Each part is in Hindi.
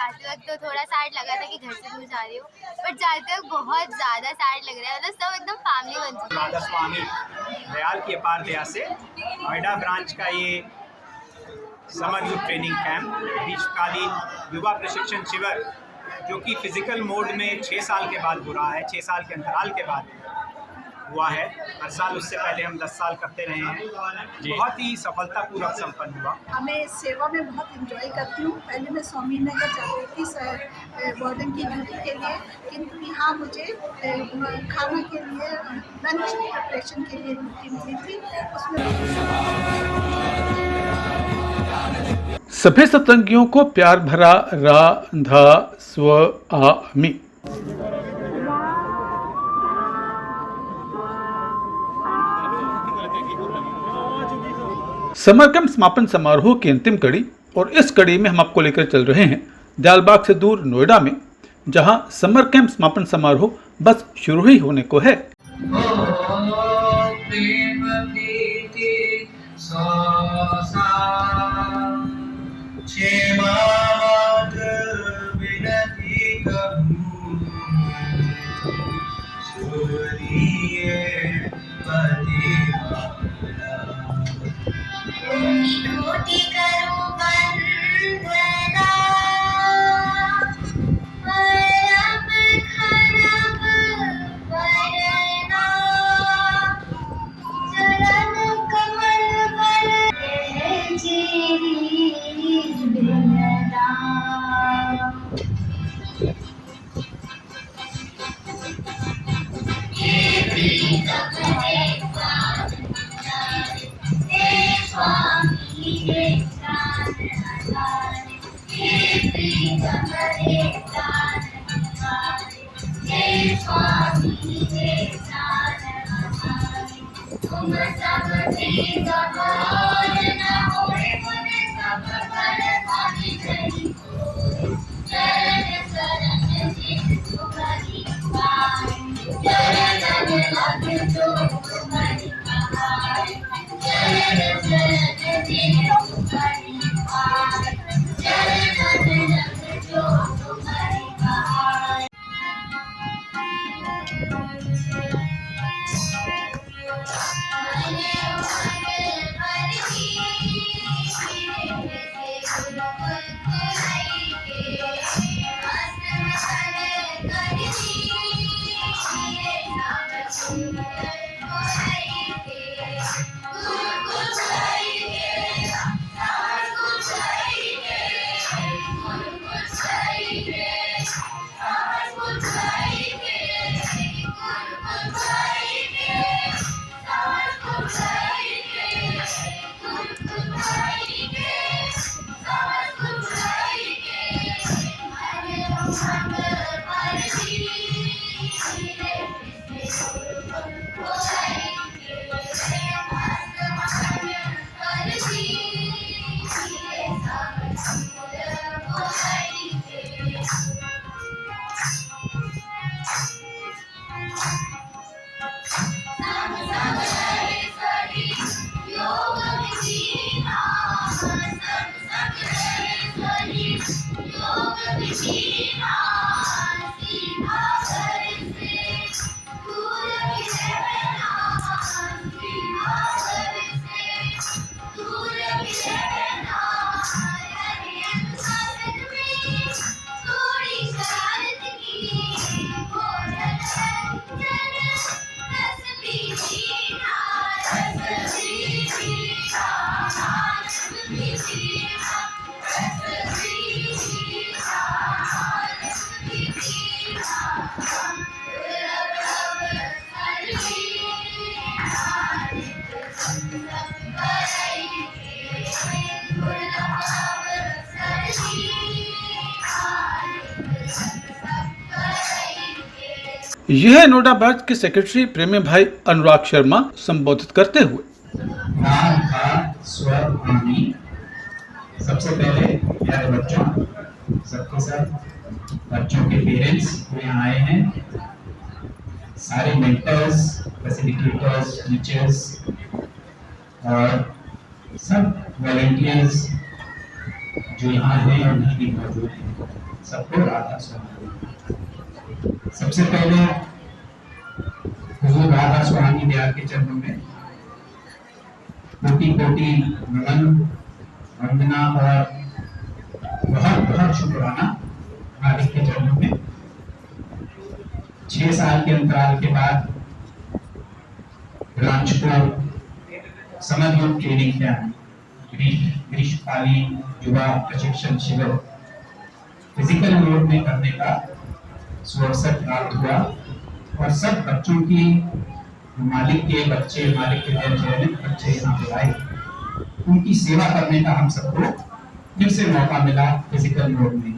आते वक्त तो थोड़ा सैड लगा था कि घर से दूर जा रही हूँ, बट जाते वक्त बहुत ज़्यादा सैड लग रहा है। मतलब सब एकदम फैमिली बन चुकी है। राधा स्वामी दयाल की अपार दया से नोएडा ब्रांच का ये समर यूथ ट्रेनिंग कैंप बीचकालीन युवा प्रशिक्षण शिविर जो कि फिजिकल मोड में 6 साल के बाद हो रहा है, 6 साल के अंतराल के बाद हुआ है। हर साल उससे पहले हम 10 साल करते रहे हैं। बहुत ही सफलतापूर्वक संपन्न हुआ। हमें सेवा में बहुत इंजॉय करती हूँ। पहले मैं स्वामी नगर जाती थी वार्डन की ड्यूटी के लिए, किंतु यहाँ मुझे खाना के लिए लंच प्रिपरेशन के लिए ड्यूटी मिली थी। उसमें सभी सत्संगियों को प्यार भरा राधा स्वामी। समर कैंप समापन समारोह की अंतिम कड़ी, और इस कड़ी में हम आपको लेकर चल रहे हैं दयालबाग से दूर नोएडा में, जहां समर कैंप समापन समारोह बस शुरू ही होने को है। यह नोएडा ब्रांच के सेक्रेटरी प्रेमी भाई अनुराग शर्मा संबोधित करते हुए, सबसे पहले प्यारे बच्चों, सबके साथ बच्चों के पेरेंट्स यहाँ आए हैं, सारे मेंटर्स, फैसिलिटेटर्स, टीचर्स और सब वॉलंटियर्स जो यहाँ हैं और नहीं भी मौजूद हैं, सबको राधा स्वामी। सबसे पहले हुजूर राधा स्वामी दयाल के चरणों में कोटि कोटि नमन वंदना और बहुत बहुत शुक्राना मालिक के चरणों में। 6 साल के अंतराल के बाद ब्रांच को समर ट्रेनिंग कैंप ग्रीष्मकालीन युवा प्रशिक्षण शिविर फिजिकल मोड में करने का सुअवसर प्राप्त हुआ और सब बच्चों की मालिक के चयनित बच्चे यहाँ पे आए, उनकी सेवा करने का हम सबको फिर से मौका मिला फिजिकल मोड में।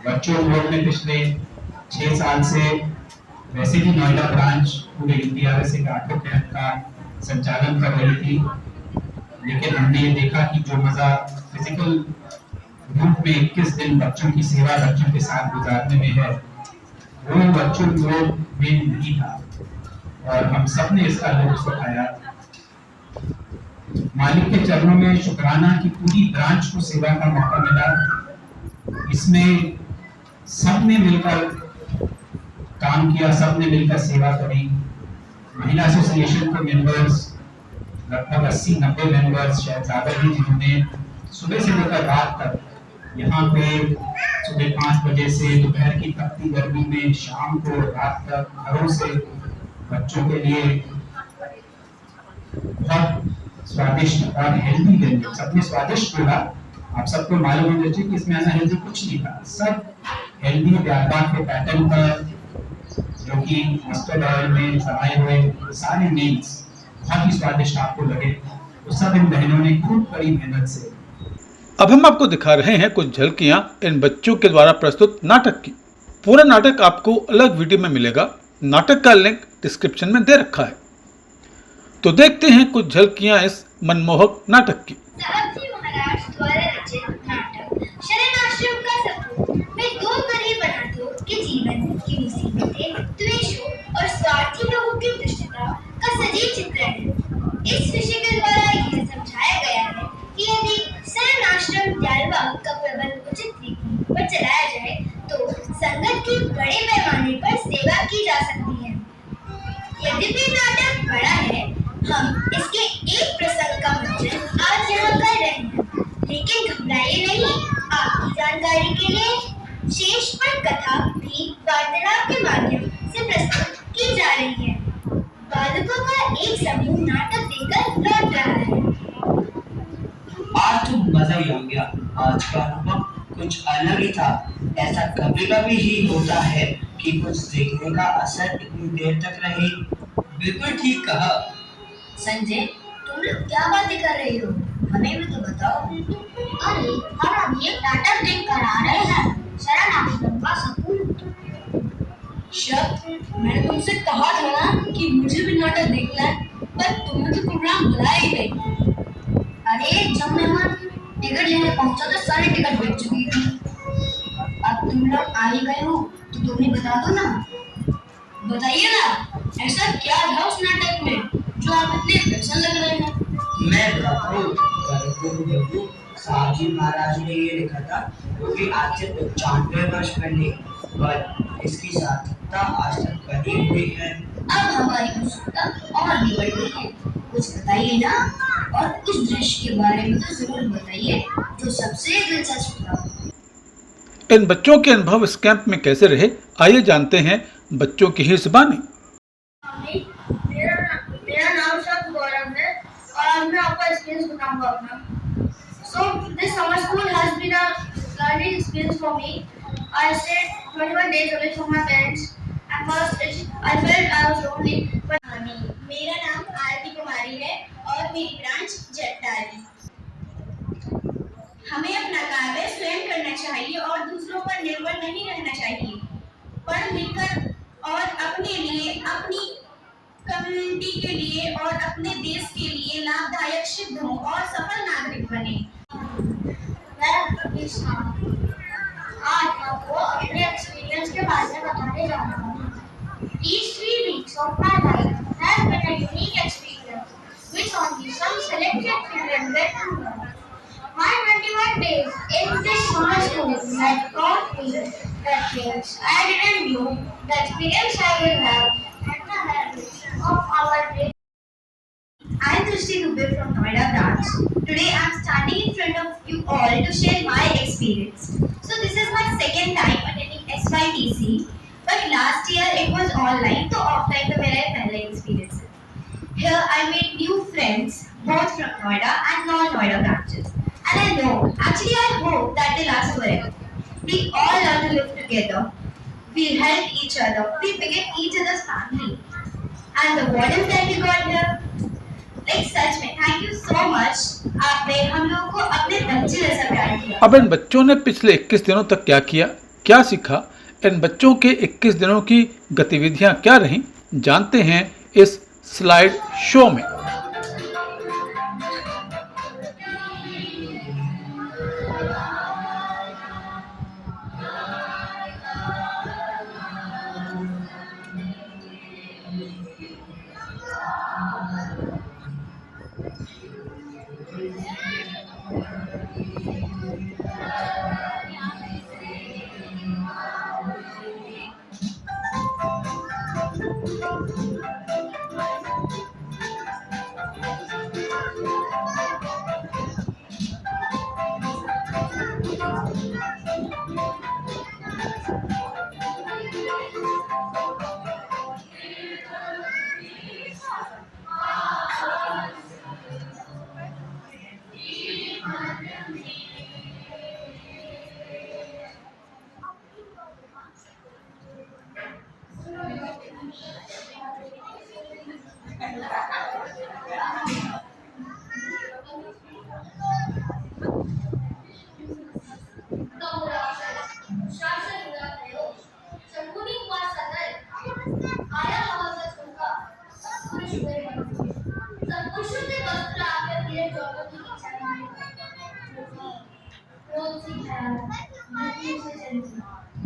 वर्चुअल मोड में पिछले 6 साल से वैसे भी नोएडा ब्रांच पूरे NDRS के 8 कैंप का संचालन कर रही थी, लेकिन हमने ये देखा कि जो मजा फिजिकल रूप में 21 दिन बच्चों की सेवा बच्चों के साथ गुजारने में है, वो वर्चुअल मोड में नहीं था और हम सब ने इसका लुत्फ उठाया। मालिक के चरणों में शुक्राना की पूरी ब्रांच को सेवा का मौका मिला। इसमें सबने मिलकर काम किया, सबने मिलकर सेवा करी। महिला एसोसिएशन के मेंबर्स लगभग 80-90 मेंबर्स, शायद ज्यादा भी, जिन्होंने सुबह से लेकर रात तक यहाँ पे सुबह 5 बजे से दोपहर की तपती गर्मी में शाम को रात तक घरों से बच्चों के लिए बहुत स्वादिष्ट और हेल्दी व्यंजन, सबने स्वादिष्ट बोला। आप सबको मालूम होना चाहिए कि इसमें अनहेल्दी कुछ नहीं था, सब हेल्दी व्यापार के पैटर्न पर, जो कि मस्टर्ड ऑयल में बनाए हुए सारे मील्स बहुत ही स्वादिष्ट आपको लगे, तो सब इन बहनों ने खूब कड़ी मेहनत से। अब हम आपको दिखा रहे हैं कुछ झलकियां इन बच्चों के द्वारा प्रस्तुत नाटक की। पूरा नाटक आपको अलग वीडियो में मिलेगा, नाटक का लिंक डिस्क्रिप्शन में दे रखा है। तो देखते हैं कुछ झलकियां इस मनमोहक नाटक की। साहबजी महाराज द्वारा रचित नाटक शरणाश्रम का सपूत में 2 गरीब अनाथों के जीवन की मुसीबतें, द्वेषों और स्वार्थी लोगों की दुष्टता का सजीव चित्रण है। इस विषय के द्वारा यह समझाया गया है कि यदि शरणाश्रम दयालबाग का प्रबंध उचित रीति पर चलाया जाए तो संगत की बड़े पैमाने पर सेवा की जा सकती है। यद्यपि नाटक बड़ा है, हम इसके एक प्रसंग का मंचन आज यहाँ कर रहे हैं, लेकिन घबराइए नहीं। आपकी जानकारी के लिए शेष पर कथा भी वार्तालाप के माध्यम से प्रस्तुत की जा रही है। बालकों का एक समूह नाटक देखकर लौट रहा है। आज तो मजा ही आ गया। आज का अनुभव कुछ अलग ही था। ऐसा कभी कभी ही होता है कि कुछ देखने का असर इतनी देर तक रहे। बिल्कुल ठीक कहा संजय, तुम लोग क्या बातें कर रही हो? हमें भी तो बताओ। अरे, हम अभी एक नाटक देख कर आ रहे हैं, शरणाश्रम का सपूत। शब्द, मैंने तुमसे कहा था ना कि मुझे भी नाटक देखना है, पर तुमने तो प्रोग्राम बुलाया ही नहीं। अरे, जब मेहमान टिकट लेने पहुंचा तो सारी टिकट बेच चुकी थी। अब तुम लोग आ ही गए हो तो तुम ही बता दो ना। बताइए ना, ऐसा क्या था उस नाटक में जो आप इतने प्रसन्न लग रहे हैं? मैं बताता हूँ। साहबजी महाराज ने ये लिखा था कि आज से 95 वर्ष पहले, पर इसकी सार्थकता आज तक बनी हुई है। अब हमारी उत्सुकता और भी बढ़ गई है। कुछ बताइए ना, और उस दृश्य के बारे में तो जरूर बताइए जो सबसे दिलचस्प था। इन बच्चों के अनुभव इस कैंप में कैसे रहे, आइए जानते हैं बच्चों की ही ज़बानी। मेरा नाम शब्द गौरव है और मैं आपको एक्सपीरियंस बताऊंगा अपना। So this summer school has been a learning experience for me. I stayed 21 days away from my parents. At first, I felt I was lonely, but मेरा नाम आरती कुमारी है और मेरी ब्रांच जट्टारी। हमें अपना कार्य स्वयं करना चाहिए और दूसरों पर निर्भर नहीं रहना चाहिए। पढ़ लिखकर और अपने लिए, अपनी कम्युनिटी के लिए और अपने देश के लिए लाभदायक सिद्ध हो और सफल नागरिक बने। मैं आज आपको अपने एक्सपीरियंस के बारे में बताने जा रहा हूँ। These 3 weeks of my life have been a unique experience, which only some selected children get to learn. My 21 days that taught me that things I didn't know, the experience I will have, and the habits of our day. I am Drishti Dubey from Noida branch. Today I am standing in front of you all to share my experience. So this is my second time attending SYTC, but last year it was online, so offline तो मेरा पहला experience है. Here I made new friends, both from Noida and non-Noida branches. And I know, actually I hope that they last forever. We all learn to live together. We help each other. We became each other's family. And the wardens that we got here, like सच में thank you so much. आपने हम लोगों को अपने बच्चे जैसा प्यार किया. अब इन बच्चों ने पिछले 21 दिनों तक क्या किया, क्या सीखा, इन बच्चों के 21 दिनों की गतिविधियां क्या रहीं, जानते हैं इस स्लाइड शो में.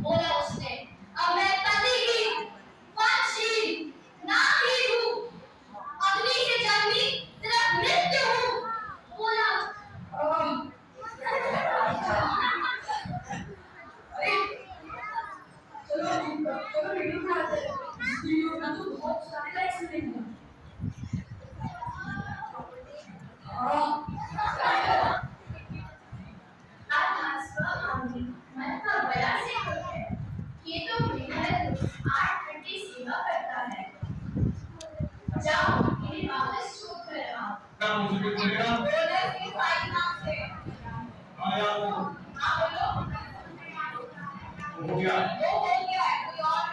बोला उसने, अब मैं पति की वंशी नारी हूँ, अग्नि से जन्मी सिर्फ मृत्यु हूँ. बोला ये तो बेहद 8 घंटे सेवा करता है. जाओ इन्हें वापस छोड़ कर आओ. बोले कि फाइल नाम से आया वो. हाँ बोलो. हो गया. वो हो गया है कोई और.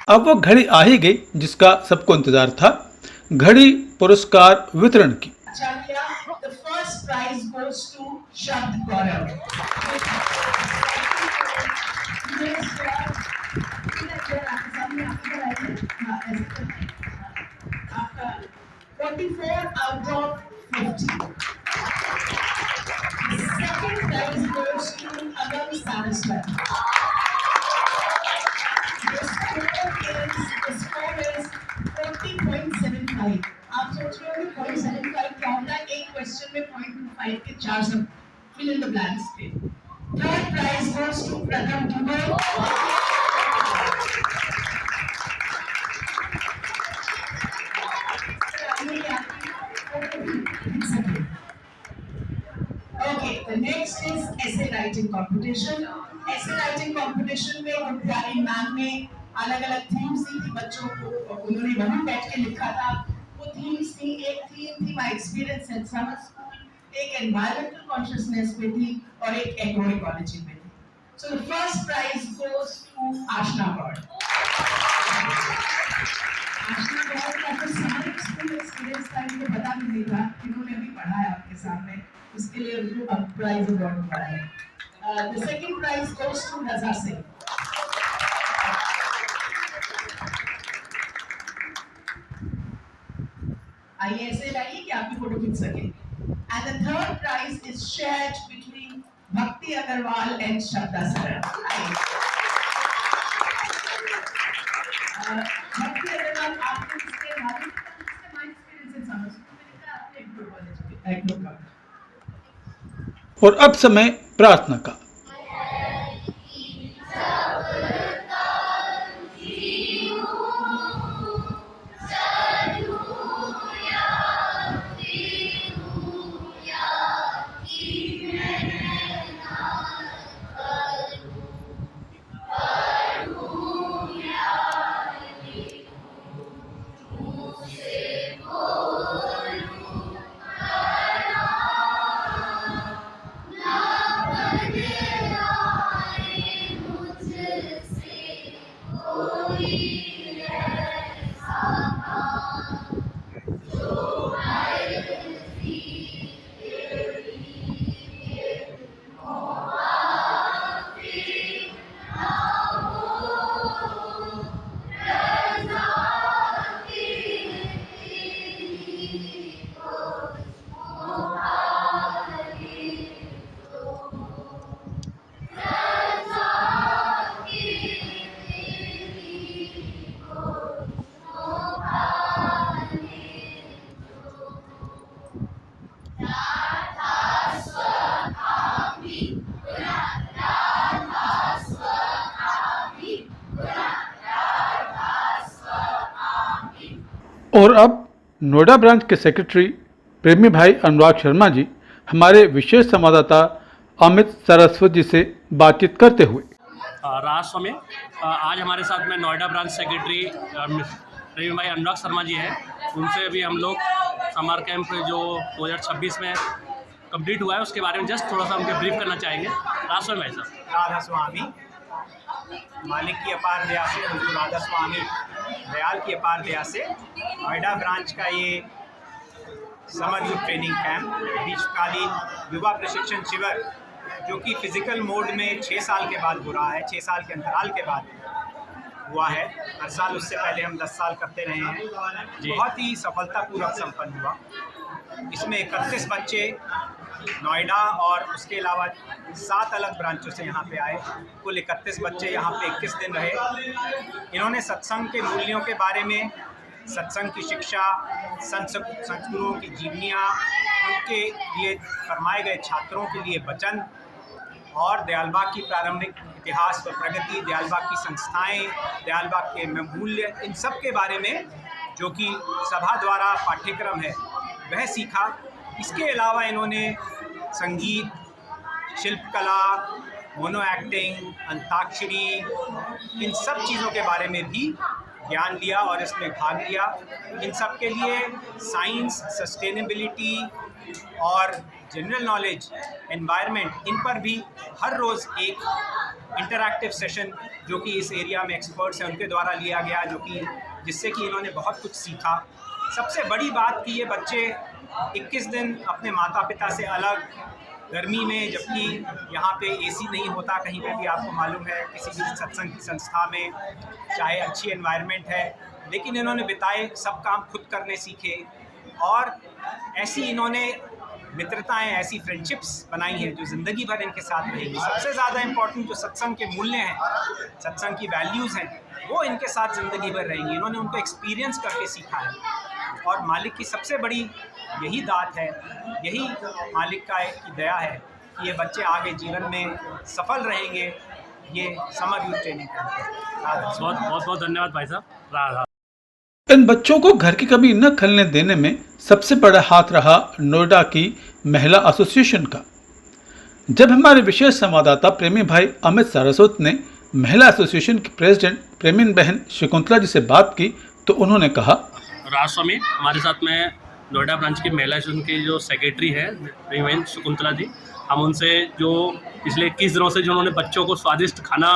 अब वो घड़ी आ ही गई जिसका सबको इंतजार था, घड़ी पुरस्कार वितरण की. The first prize goes to Shabd Gaurav. After 44 out of 50. Second prize goes to Agam Saraswat. The score is 40.75. आप सोच रहे हो कि 0.75 क्या होता है? एक क्वेश्चन में 0.25 के 4 सब fill in the blanks थे. Third prize goes to Pratham Dubey. Okay, the next is essay writing competition. Essay writing competition में प्यारी मैम ने अलग-अलग themes दी थी बच्चों को, उन्होंने वहाँ बैठ के लिखा था. वो themes थी, एक theme थी my experience in summer school, एक environmental consciousness पे थी और एक agroecology पे थी. So the first prize goes to Ashna Bird. आशना बहुत ही आपको समर स्कूल एक्सपीरियंस था, इनको पता भी नहीं था, इन्होंने भी पढ़ा है आपके सामने, उसके लिए उनको प्राइज अवार्ड मिला है। The second prize goes to Raza Singh. आइए ऐसे लाइए कि आपकी फोटो खींच सके। And the third prize is shared between Bhakti Agarwal and श्रद्धा सरन। भक्ति अग्रवाल आपको इसके बारे में my experience in summer school में आपने एक ग्रुप का। और अब समय प्रार्थना का। और अब नोएडा ब्रांच के सेक्रेटरी प्रेमी भाई अनुराग शर्मा जी हमारे विशेष संवाददाता अमित सरस्वत जी से बातचीत करते हुए। राष्ट्र में आज हमारे साथ में नोएडा ब्रांच सेक्रेटरी प्रेमी भाई अनुराग शर्मा जी हैं। उनसे अभी हम लोग समर कैंप जो 2026 में कंप्लीट हुआ है उसके बारे में जस्ट थोड़ा सा उनके ब्रीफ करना चाहेंगे। राष्ट्र में भाई साहब। राधा स्वामी मालिक की अपार दया से, हुजूर राधा स्वामी दयाल की अपार दया से नोएडा ब्रांच का ये समर यूथ ट्रेनिंग कैंप बीचकालीन युवा प्रशिक्षण शिविर जो कि फिजिकल मोड में 6 साल के बाद हो रहा है, 6 साल के अंतराल के बाद हुआ है। हर साल उससे पहले हम 10 साल करते रहे हैं। बहुत ही सफलतापूर्वक संपन्न हुआ। इसमें 31 बच्चे नोएडा और उसके अलावा 7 अलग ब्रांचों से यहाँ पे आए। कुल 31 बच्चे यहाँ पे 21 दिन रहे। इन्होंने सत्संग के मूल्यों के बारे में, सत्संग की शिक्षा, संतगुरुओं की जीवनियाँ, उनके लिए फरमाए गए छात्रों के लिए वचन और दयालबाग की प्रारंभिक इतिहास व प्रगति, दयालबाग की संस्थाएं, दयालबाग के मूल्य, इन सब के बारे में जो कि सभा द्वारा पाठ्यक्रम है वह सीखा। इसके अलावा इन्होंने संगीत, शिल्पकला, मोनो एक्टिंग, अंताक्षरी, इन सब चीज़ों के बारे में भी ज्ञान लिया और इसमें भाग लिया। इन सब के लिए साइंस, सस्टेनेबिलिटी और जनरल नॉलेज, एनवायरनमेंट, इन पर भी हर रोज़ एक इंटरैक्टिव सेशन जो कि इस एरिया में एक्सपर्ट्स हैं उनके द्वारा लिया गया, जो कि जिससे कि इन्होंने बहुत कुछ सीखा। सबसे बड़ी बात कि ये बच्चे 21 दिन अपने माता पिता से अलग, गर्मी में, जबकि यहाँ पे एसी नहीं होता कहीं पे भी, आपको मालूम है, किसी भी सत्संग की संस्था में, चाहे अच्छी एनवायरनमेंट है, लेकिन इन्होंने बिताए, सब काम खुद करने सीखे और ऐसी इन्होंने मित्रताएं, ऐसी फ्रेंडशिप्स बनाई हैं जो ज़िंदगी भर इनके साथ रहेगी। सबसे ज़्यादा इम्पोर्टेंट जो सत्संग के मूल्य हैं, सत्संग की वैल्यूज़ हैं, वो इनके साथ ज़िंदगी भर रहेंगी। इन्होंने उनको एक्सपीरियंस करके सीखा है और मालिक की सबसे बड़ी यही दात है, यही मालिक का की दया है कि ये बच्चे आगे जीवन में सफल रहेंगे। ये समर यूथ ट्रेनिंग कैंप। बहुत बहुत धन्यवाद भाई साहब। राधा। इन बच्चों को घर की कमी न खलने देने में सबसे बड़ा हाथ रहा नोएडा की महिला एसोसिएशन का। जब हमारे विशेष संवाददाता प्रेमी भाई अमित सरस्वत ने महिला एसोसिएशन की प्रेसिडेंट प्रेमीन बहन शकुंतला जी से बात की तो उन्होंने कहा, राष्ट्र में हमारे साथ में नोएडा ब्रांच की महिला एसोसिएशन की जो सेक्रेटरी है प्रेमी बहन शकुंतला जी, हम उनसे जो पिछले 21 दिनों से जो उन्होंने बच्चों को स्वादिष्ट खाना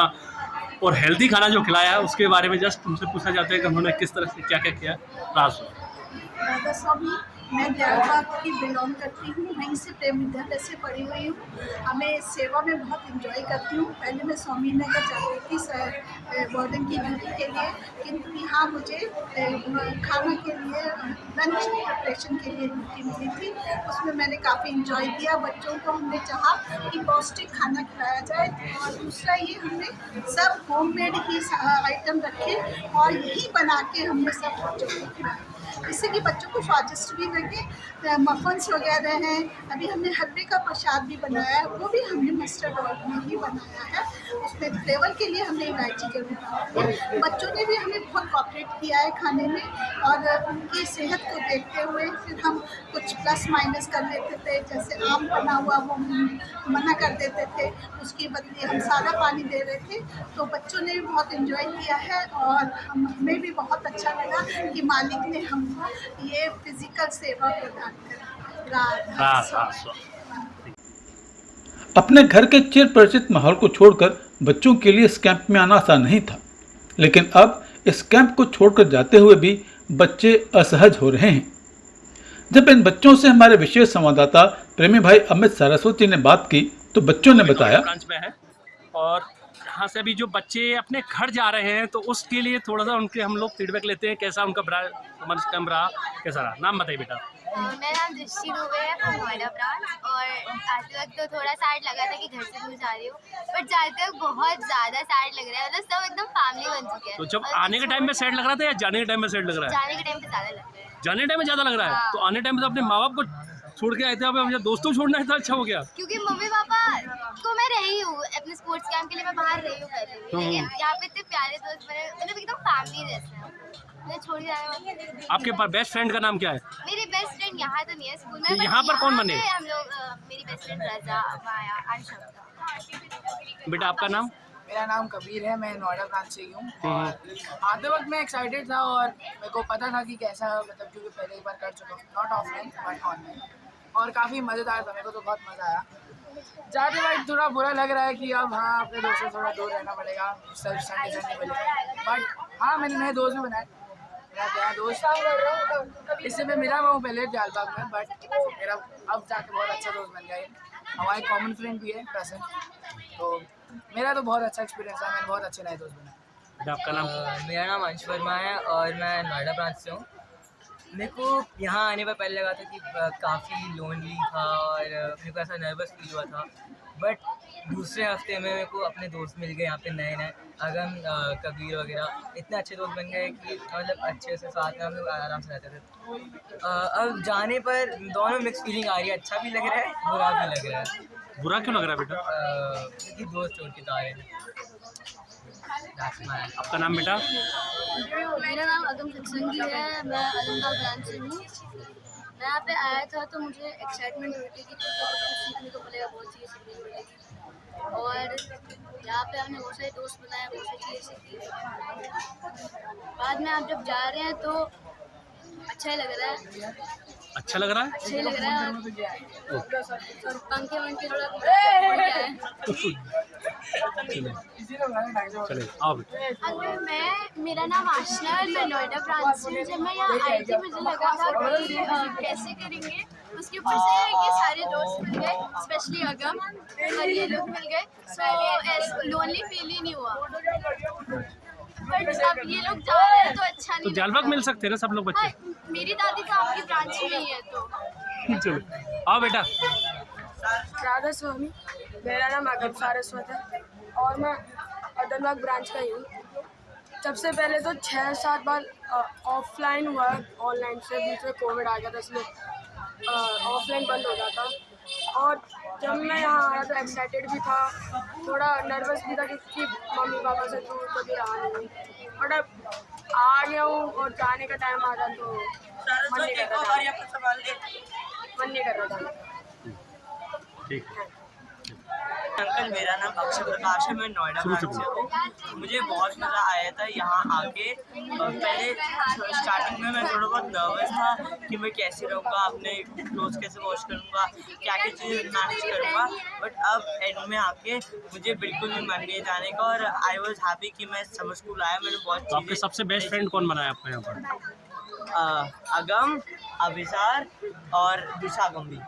और हेल्दी खाना जो खिलाया है उसके बारे में जस्ट तुमसे पूछना चाहते हैं कि उन्होंने किस तरह से क्या क्या किया। राज राधा स्वामी, मैं देहात की बिलोंग करती हूँ, वहीं से प्रेम विद्यालय से पढ़ी हुई हूँ। हमें सेवा में बहुत इंजॉय करती हूँ। पहले मैं स्वामी नगर जाती थी वार्डन की ड्यूटी के लिए, किंतु यहाँ मुझे खाना के लिए लंच प्रिपरेशन के लिए ड्यूटी मिली थी। उसमें मैंने काफ़ी इंजॉय किया। बच्चों को हमने चाहा कि पौष्टिक खाना खिलाया जाए, और दूसरा ये हमने सब होममेड ही आइटम रखे और यही बना के हमने सब बच्चों को खिलाया, जिससे कि बच्चों को स्वादिष्ट भी लगे। मफन्स वगैरह हैं, अभी हमने हलवे का प्रसाद भी बनाया है, वो भी हमने मस्टर्ड ऑयल में ही बनाया है। उसमें फ्लेवर के लिए हमने इलायची जरूर डाली है। बच्चों ने भी हमें बहुत कॉपरेट किया है खाने में, और उनकी सेहत को देखते हुए फिर हम कुछ प्लस माइनस कर लेते थे। जैसे आम बना हुआ वो मना कर देते थे, उसकी बदले हम सादा पानी दे रहे थे। तो बच्चों ने भी बहुत एंजॉय किया है, और हमें भी बहुत अच्छा लगा कि मालिक ने हमको ये फिजिकल सेवा प्रदान करी। अपने घर के चिर परिचित माहौल को छोड़कर बच्चों के लिए इस कैंप में आना आसान नहीं था, लेकिन अब इस कैंप को छोड़कर जाते हुए भी बच्चे असहज हो रहे हैं। जब इन बच्चों से हमारे विशेष संवाददाता प्रेमी भाई अमित सरस्वती ने बात की तो बच्चों ने बताया, ब्रांच में है और यहाँ से अभी जो बच्चे अपने घर जा रहे हैं तो उसके लिए थोड़ा सा उनके हम लोग फीडबैक लेते हैं, कैसा उनका कैंप रहा, कैसा रहा। नाम बताइए बेटा। मेरा नाम दृष्टि दुबे है फ्रॉम नोएडा ब्रांच, और आते वक्त तो थोड़ा सैड लगा था कि घर से दूर जा रही हूँ, बट जाते वक्त बहुत ज़्यादा सैड लग रहा है। मतलब सब एकदम फैमिली बन चुके हैं। तो जब आने के टाइम में सैड लग रहा था या जाने के टाइम में सैड लग रहा है? जाने के टाइम पे ज़्यादा लग रहा है। जाने के टाइम में ज़्यादा लग रहा है। हाँ। तो आने टाइम में तो अपने माँ बाप को छोड़ के आए थे, अब मुझे दोस्तों छोड़ना है, तो अच्छा हो गया। क्योंकि मम्मी पापा को मैं रही हूँ अपने स्पोर्ट्स कैंप के लिए, मैं बाहर रही हूँ पहले भी, लेकिन यहाँ पे इतने प्यारे दोस्त बने, मतलब एकदम फैमिली जैसे हैं। मैं छोड़ के जाने। आपके बेस्ट फ्रेंड का नाम क्या है? मेरी बेस्ट फ्रेंड यहाँ तो नहीं है स्कूल में, तो यहाँ पर कौन बने? हम लोग मेरी बेस्ट फ्रेंड रजा, माया, अंशुका। बेटा आपका नाम? मेरा नाम कबीर है, मैं नोएडा ब्रांच से ही हूँ। आते वक्त मैं एक्साइटेड था और मेरे को पता था कि कैसा, मतलब क्योंकि पहले एक बार कर चुका हूँ, नॉट ऑफलाइन बट ऑनलाइन, और काफ़ी मज़ेदार था। मेरे को तो बहुत मज़ा आया। जाते वक्त थोड़ा बुरा लग रहा है कि अब हाँ अपने दोस्तों से थोड़ा दूर रहना पड़ेगा, सिर्फ संडे मिलेगा, बट हाँ मैंने नए दोस्त भी बनाए। मेरा नया दोस्त इससे मैं मिला हुआ हूँ पहले जालबाग में, बट मेरा अब जाके बहुत अच्छा दोस्त बन गया है। हमारे कॉमन फ्रेंड भी है प्रेजेंट, तो मेरा तो बहुत अच्छा एक्सपीरियंस है। मैंने बहुत अच्छे नए दोस्त बनाए। आपका नाम? मेरा नाम अंश वर्मा है और मैं नोएडा ब्रांच से हूँ। मेरे को यहाँ आने पर पहले लगा था कि काफ़ी लोनली था और मेरे को ऐसा नर्वस फील हुआ था, बट दूसरे हफ्ते में मेरे को अपने दोस्त मिल गए यहाँ पे नए अगम, कबीर वगैरह, इतने अच्छे दोस्त बन गए कि मतलब अच्छे से साथ में हम लोग आराम से रहते थे। अब जाने पर दोनों मिक्स फीलिंग आ रही है, अच्छा भी लग रहा है, बुरा भी लग रहा है। बुरा क्यों लग रहा है बेटा? क्योंकि दोस्त छोड़ के जा रहे हैं। आपका नाम बेटा? मेरा नाम अगम सत्संगी है, मैं आलमबाग ब्रांच से हूँ। मैं यहाँ पे आया था तो मुझे एक्साइटमेंट हुई थी कि कुछ सीखने को मिलेगा, बहुत चीज़ें सीखने को मिलेगी, और यहाँ पे हमने बहुत सारे दोस्त बनाए, बहुत सारी चीज़ें सीखी। बाद में आप जब जा रहे हैं तो अच्छा ही लग रहा है। अच्छा लग रहा है? अच्छा ही लग रहा है, और पंखे वंखे थोड़ा चले आओ। मेरा नाम आशना है, मैं नोएडा ब्रांच से। जब मैं यहाँ आई थी मुझे लगा था कि कैसे करेंगे, उसके ऊपर से ये सारे दोस्त मिल गए, स्पेशली अगम और ये लोग मिल गए, सो लोनली फील ही नहीं हुआ। बट अब ये लोग जा रहे हैं तो अच्छा नहीं। तो जालबाग मिल सकते हैं ना सब लोग बच्चे? हाँ, मेरी दादी तो आपकी ब्रांच में ही है, तो चलो आओ बेटा। राधा स्वामी, मेरा नाम अगम सारस्वत है और मैं अदलबाग ब्रांच का ही हूँ। सबसे पहले तो 6-7 बार ऑफलाइन हुआ, ऑनलाइन से बीच में कोविड आ गया था, इसलिए ऑफलाइन बंद हो गया था। और जब मैं यहाँ आया तो एक्साइटेड भी था, थोड़ा नर्वस भी था क्योंकि मम्मी पापा से दूर कभी रहा नहीं, बट अब आ गया हूँ और जाने का टाइम आ रहा तो मन नहीं कर रहा था। ठीक है। अंकल, मेरा नाम अक्षय प्रकाश है, मैं नोएडा ब्रांच से हूँ। मुझे बहुत मज़ा आया था यहाँ आके। पहले स्टार्टिंग में मैं थोड़ा बहुत नर्वस था कि मैं कैसे रहूँगा, अपने क्लोथ्स कैसे वॉश करूँगा, क्या क्या चीज़ें मैनेज करूँगा, बट अब एंड में आके मुझे बिल्कुल भी मन नहीं जाने का और आई वॉज हैप्पी कि मैं समर स्कूल आया। मैंने बहुत तो आपके सबसे बेस्ट फ्रेंड कौन बनाया आपको यहाँ पर? अगम, अभिसार और दिशागम भी।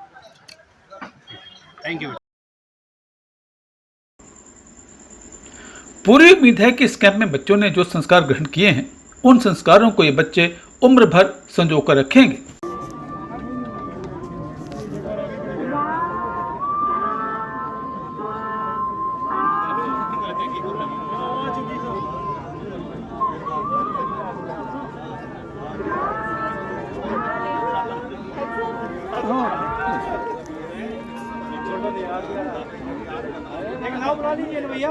Thank you. पूरी उम्मीद है कि इस कैंप में बच्चों ने जो संस्कार ग्रहण किए हैं उन संस्कारों को ये बच्चे उम्र भर संजो कर रखेंगे। भैया